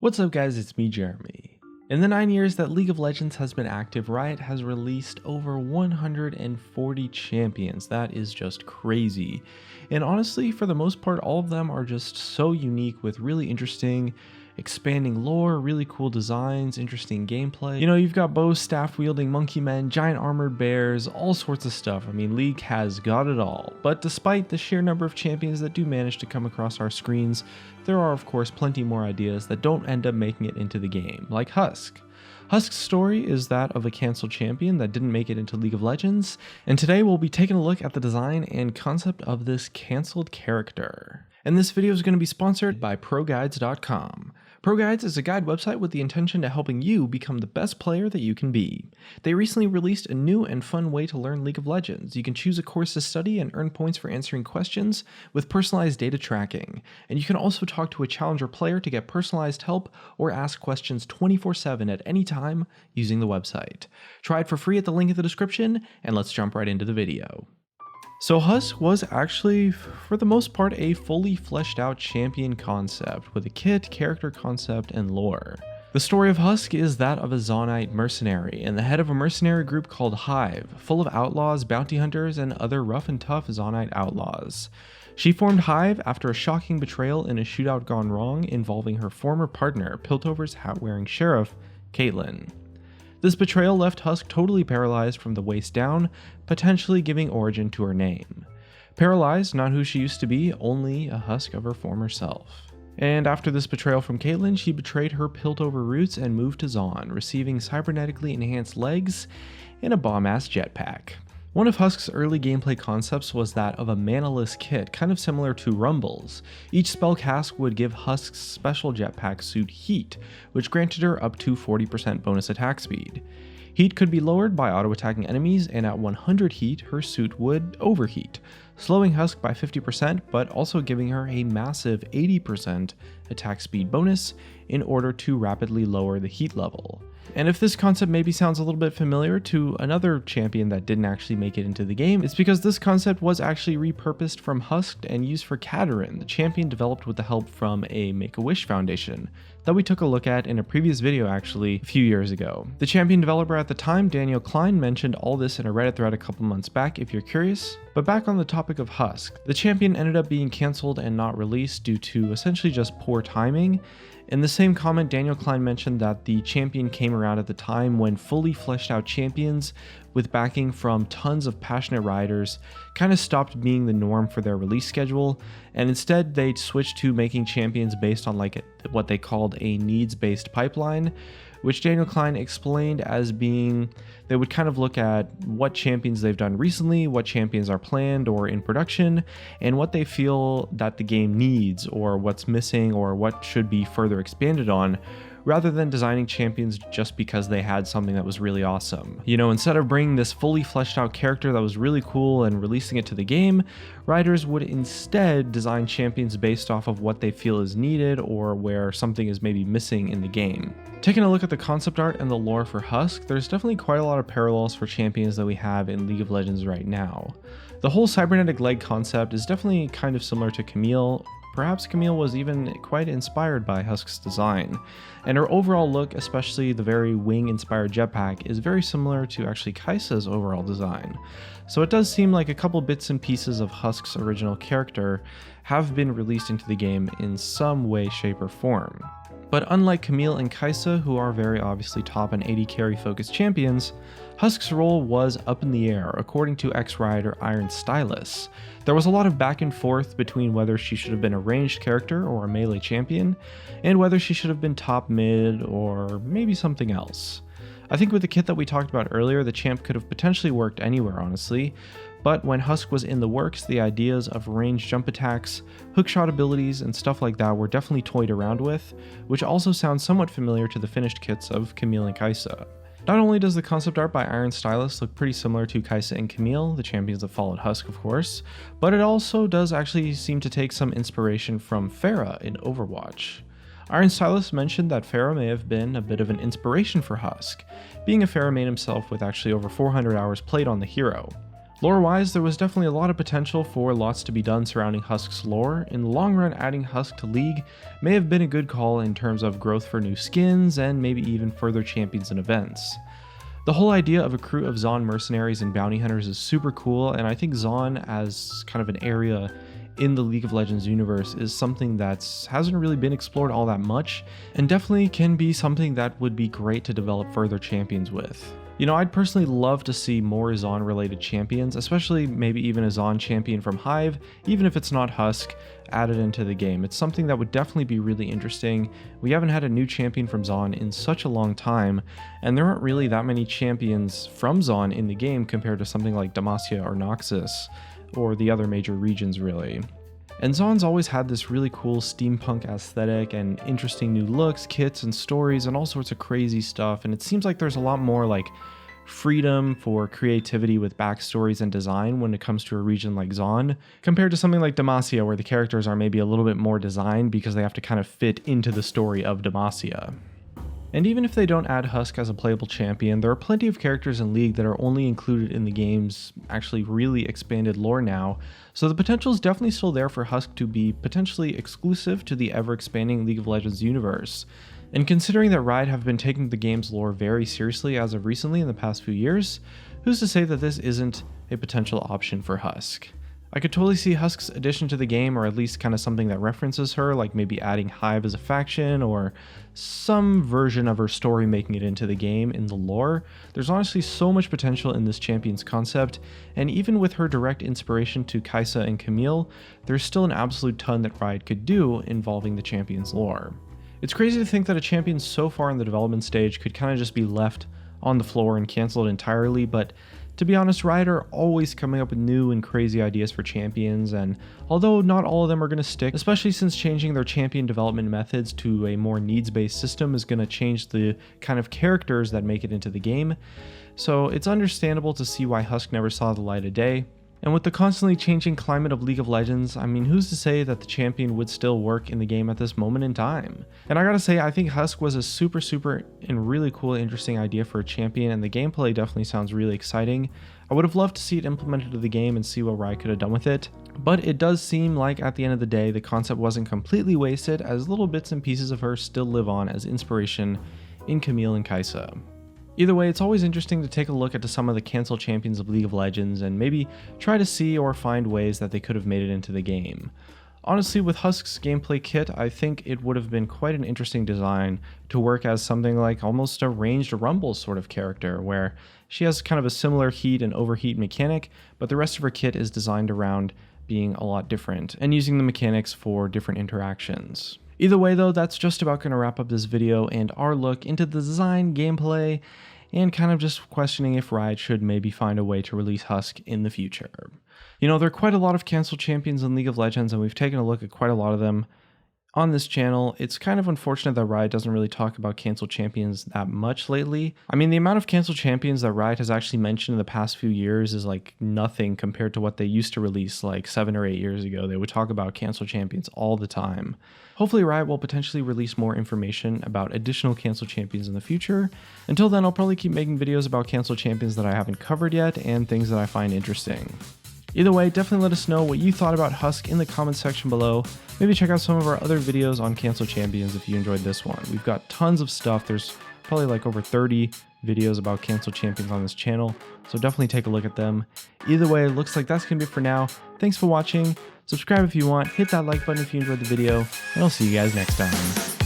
What's up guys, it's me Jeremy. In the 9 years that League of Legends has been active, Riot has released over 140 champions. That is just crazy. And honestly, for the most part, all of them are just so unique with really interesting, expanding lore, really cool designs, interesting gameplay. You know, you've got bow, staff wielding monkey men, giant armored bears, all sorts of stuff. I mean, League has got it all. But despite the sheer number of champions that do manage to come across our screens, there are of course plenty more ideas that don't end up making it into the game, like HUSK. HUSK's story is that of a cancelled champion that didn't make it into League of Legends, and today we'll be taking a look at the design and concept of this cancelled character. And this video is going to be sponsored by ProGuides.com. ProGuides is a guide website with the intention of helping you become the best player that you can be. They recently released a new and fun way to learn League of Legends. You can choose a course to study and earn points for answering questions with personalized data tracking. And you can also talk to a challenger player to get personalized help or ask questions 24/7 at any time using the website. Try it for free at the link in the description, and let's jump right into the video. So HUSK was actually, for the most part, a fully fleshed out champion concept with a kit, character concept, and lore. The story of HUSK is that of a Zaunite mercenary and the head of a mercenary group called Hive, full of outlaws, bounty hunters, and other rough and tough Zaunite outlaws. She formed Hive after a shocking betrayal in a shootout gone wrong involving her former partner, Piltover's hat-wearing sheriff, Caitlyn. This betrayal left HUSK totally paralyzed from the waist down, potentially giving origin to her name. Paralyzed, not who she used to be, only a husk of her former self. And after this betrayal from Caitlyn, she betrayed her Piltover roots and moved to Zaun, receiving cybernetically enhanced legs and a bomb-ass jetpack. One of HUSK's early gameplay concepts was that of a manaless kit, kind of similar to Rumble's. Each spell cast would give HUSK's special jetpack suit Heat, which granted her up to 40% bonus attack speed. Heat could be lowered by auto-attacking enemies, and at 100 heat, her suit would overheat, slowing HUSK by 50% but also giving her a massive 80% attack speed bonus in order to rapidly lower the heat level. And if this concept maybe sounds a little bit familiar to another champion that didn't actually make it into the game, it's because this concept was actually repurposed from HUSK and used for Katarine, the champion developed with the help from a Make-A-Wish Foundation that we took a look at in a previous video actually a few years ago. The champion developer at the time, Daniel Klein, mentioned all this in a Reddit thread a couple months back if you're curious. But back on the topic of HUSK, the champion ended up being cancelled and not released due to essentially just poor timing. In the same comment, Daniel Klein mentioned that the champion came around at the time when fully fleshed out champions with backing from tons of passionate riders kind of stopped being the norm for their release schedule, and instead they switched to making champions based on what they called a needs-based pipeline, which Daniel Klein explained as being they would kind of look at what champions they've done recently, what champions are planned or in production, and what they feel that the game needs or what's missing or what should be further expanded on, rather than designing champions just because they had something that was really awesome. You know, instead of bringing this fully fleshed out character that was really cool and releasing it to the game, writers would instead design champions based off of what they feel is needed or where something is maybe missing in the game. Taking a look at the concept art and the lore for HUSK, there's definitely quite a lot of parallels for champions that we have in League of Legends right now. The whole cybernetic leg concept is definitely kind of similar to Camille. Perhaps Camille was even quite inspired by HUSK's design, and her overall look, especially the very wing-inspired jetpack, is very similar to actually Kai'Sa's overall design. So it does seem like a couple bits and pieces of HUSK's original character have been released into the game in some way, shape, or form. But unlike Camille and Kai'Sa, who are very obviously top and AD carry focused champions, HUSK's role was up in the air, according to ex-Rioter Iron Stylus. There was a lot of back and forth between whether she should have been a ranged character or a melee champion, and whether she should have been top mid or maybe something else. I think with the kit that we talked about earlier, the champ could have potentially worked anywhere, honestly. But when HUSK was in the works, the ideas of ranged jump attacks, hookshot abilities, and stuff like that were definitely toyed around with, which also sounds somewhat familiar to the finished kits of Camille and Kai'Sa. Not only does the concept art by Iron Stylus look pretty similar to Kai'Sa and Camille, the champions that followed HUSK of course, but it also does actually seem to take some inspiration from Pharah in Overwatch. Iron Stylus mentioned that Pharah may have been a bit of an inspiration for HUSK, being a Pharah main himself with actually over 400 hours played on the hero. Lore-wise, there was definitely a lot of potential for lots to be done surrounding HUSK's lore. In the long run, adding HUSK to League may have been a good call in terms of growth for new skins and maybe even further champions and events. The whole idea of a crew of Zaun mercenaries and bounty hunters is super cool, and I think Zaun as kind of an area in the League of Legends universe is something that hasn't really been explored all that much, and definitely can be something that would be great to develop further champions with. You know, I'd personally love to see more Zaun related champions, especially maybe even a Zaun champion from Hive, even if it's not HUSK, added into the game. It's something that would definitely be really interesting. We haven't had a new champion from Zaun in such a long time, and there aren't really that many champions from Zaun in the game compared to something like Demacia or Noxus, or the other major regions really. And Zaun's always had this really cool steampunk aesthetic and interesting new looks, kits, and stories, and all sorts of crazy stuff, and it seems like there's a lot more like freedom for creativity with backstories and design when it comes to a region like Zaun, compared to something like Demacia where the characters are maybe a little bit more designed because they have to kind of fit into the story of Demacia. And even if they don't add HUSK as a playable champion, there are plenty of characters in League that are only included in the game's actually really expanded lore now, so the potential is definitely still there for HUSK to be potentially exclusive to the ever-expanding League of Legends universe. And considering that Riot have been taking the game's lore very seriously as of recently in the past few years, who's to say that this isn't a potential option for HUSK? I could totally see HUSK's addition to the game, or at least kind of something that references her, like maybe adding Hive as a faction, or some version of her story making it into the game in the lore. There's honestly so much potential in this champion's concept, and even with her direct inspiration to Kai'Sa and Camille, there's still an absolute ton that Riot could do involving the champion's lore. It's crazy to think that a champion so far in the development stage could kind of just be left on the floor and cancelled entirely, but to be honest, Riot are always coming up with new and crazy ideas for champions, and although not all of them are going to stick, especially since changing their champion development methods to a more needs-based system is going to change the kind of characters that make it into the game, so it's understandable to see why HUSK never saw the light of day. And with the constantly changing climate of League of Legends, I mean, who's to say that the champion would still work in the game at this moment in time? And I gotta say, I think HUSK was a super and really cool, interesting idea for a champion, and the gameplay definitely sounds really exciting. I would have loved to see it implemented to the game and see what Riot could have done with it, but it does seem like at the end of the day, the concept wasn't completely wasted, as little bits and pieces of her still live on as inspiration in Camille and Kai'Sa. Either way, it's always interesting to take a look at some of the cancelled champions of League of Legends and maybe try to see or find ways that they could have made it into the game. Honestly, with HUSK's gameplay kit, I think it would have been quite an interesting design to work as something like almost a ranged Rumble sort of character, where she has kind of a similar heat and overheat mechanic, but the rest of her kit is designed around being a lot different and using the mechanics for different interactions. Either way though, that's just about going to wrap up this video and our look into the design, gameplay, and kind of just questioning if Riot should maybe find a way to release HUSK in the future. You know, there are quite a lot of cancelled champions in League of Legends, and we've taken a look at quite a lot of them on this channel. It's kind of unfortunate that Riot doesn't really talk about cancelled champions that much lately. I mean, the amount of cancelled champions that Riot has actually mentioned in the past few years is like nothing compared to what they used to release like 7 or 8 years ago. They would talk about cancelled champions all the time. Hopefully Riot will potentially release more information about additional cancelled champions in the future. Until then, I'll probably keep making videos about cancelled champions that I haven't covered yet and things that I find interesting. Either way, definitely let us know what you thought about HUSK in the comments section below. Maybe check out some of our other videos on cancelled champions if you enjoyed this one. We've got tons of stuff. There's probably like over 30 videos about cancelled champions on this channel, so definitely take a look at them. Either way, it looks like that's gonna be it for now. Thanks for watching. Subscribe if you want, hit that like button if you enjoyed the video, and I'll see you guys next time.